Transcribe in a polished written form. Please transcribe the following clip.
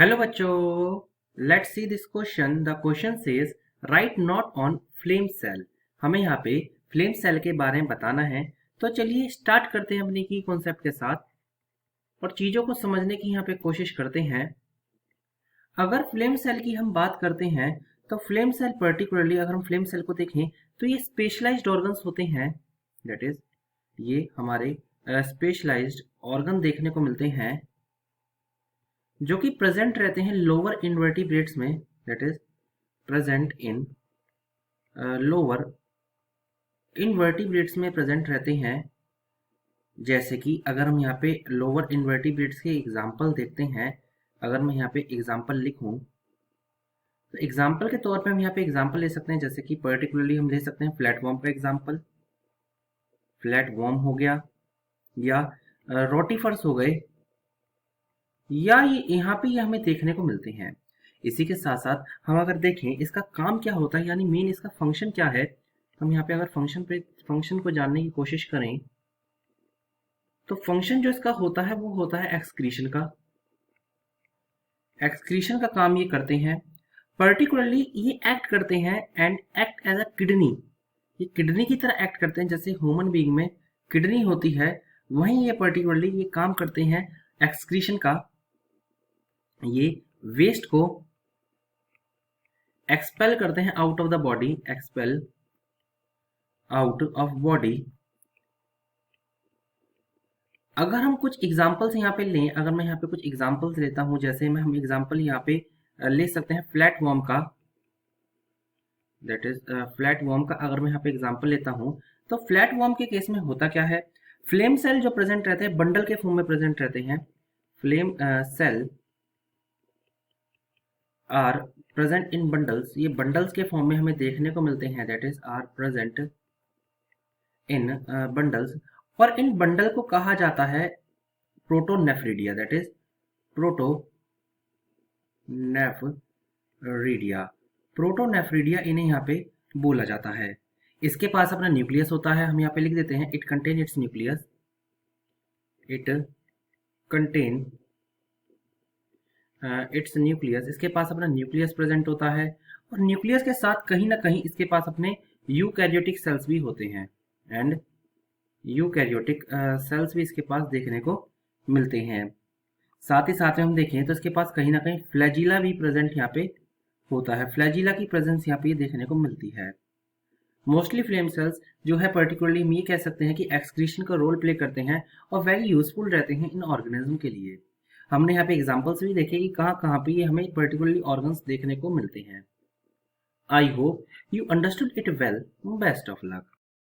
Hello बच्चों, let's see this question. The question says write note on flame cell. हमें यहाँ पे flame cell के बारे में बताना है। तो चलिए स्टार्ट करते हैं अपने की कॉन्सेप्ट के साथ और चीज़ों को समझने की यहाँ पे कोशिश करते हैं। अगर फ्लेम सेल की हम बात करते हैं तो फ्लेम सेल पर्टिकुलरली अगर हम फ्लेम सेल को देखें तो ये स्पेशलाइज्ड ऑर्गन्स होते हैं। दैट इज ये हमारे स्पेशलाइज्ड ऑर्गन देखने को मिलते हैं जो कि प्रेजेंट रहते हैं लोअर इनवर्टिब्रेट्स में। That is present in lower invertebrates में प्रेजेंट रहते हैं। जैसे कि अगर हम यहाँ पे लोअर इनवर्टिब्रेट्स के एग्जांपल देखते हैं, अगर मैं यहाँ पे एग्जांपल लिखूं तो एग्जांपल के तौर पे हम यहाँ पे एग्जांपल ले सकते हैं। जैसे कि पर्टिकुलरली हम ले सकते हैं फ्लैट वर्म का एग्जांपल, फ्लैट वर्म हो गया या रोटीफर्स हो गए, या ये यहाँ पे ये हमें देखने को मिलते हैं। इसी के साथ साथ हम अगर देखें इसका काम क्या होता है, यानी मेन इसका फंक्शन क्या है, हम यहाँ पे अगर फंक्शन को जानने की कोशिश करें तो फंक्शन जो इसका होता है वो होता है एक्सक्रीशन का। एक्सक्रीशन का काम ये करते हैं, पर्टिकुलरली ये एक्ट करते हैं and act as a kidney. ये किडनी की तरह एक्ट करते हैं। जैसे ह्यूमन बीइंग में किडनी होती है, वहीं ये पर्टिकुलरली ये काम करते हैं एक्सक्रीशन का। ये वेस्ट को एक्सपेल करते हैं out of the body, expel out of body. अगर हम कुछ एग्जांपल्स यहाँ पे लें, अगर मैं यहाँ पे कुछ एग्जांपल्स लेता हूँ, जैसे मैं हम एग्जांपल यहाँ पे ले सकते हैं फ्लैट वर्म का। दैट इज फ्लैट वर्म का अगर मैं यहाँ पे एग्जांपल लेता हूँ तो फ्लैट वर्म के केस में होता क्या है, फ्लेम सेल जो प्रेजेंट रहते हैं बंडल के फॉर्म में प्रेजेंट रहते हैं। Flame cell are present in bundles, ये बंडल्स के फॉर्म में हमें देखने को मिलते हैं। That is are present in bundles, और इन बंडल को कहा जाता है protonephridia. That is protonephridia, protonephridia इन्हें यहाँ पे बोला जाता है। इसके पास अपना न्यूक्लियस होता है, हम यहाँ पे लिख देते हैं it contain it's nucleus, it contain it's nucleus. इसके पास अपना न्यूक्लियस प्रेजेंट होता है और न्यूक्लियस के साथ कहीं ना कहीं इसके पास अपने यूकैरियोटिक सेल्स भी होते हैं एंड यूकैरियोटिक सेल्स भी इसके पास देखने को मिलते हैं। साथ ही साथ में हम देखें तो इसके पास कहीं ना कहीं फ्लैजिला भी प्रेजेंट यहाँ पे होता है। फ्लैजिला की प्रेजेंस यहाँ पे देखने को मिलती है। मोस्टली फ्लेम सेल्स जो है पर्टिकुलरली हम ये कह सकते हैं कि एक्सक्रीशन का रोल प्ले करते हैं और वेरी यूजफुल रहते हैं इन ऑर्गेनिज्म के लिए। हमने यहाँ पे एग्जांपल्स भी देखे कि कहाँ कहाँ पे ये हमें पर्टिकुलरली ऑर्गन्स देखने को मिलते हैं। I hope you understood it well. Best of luck.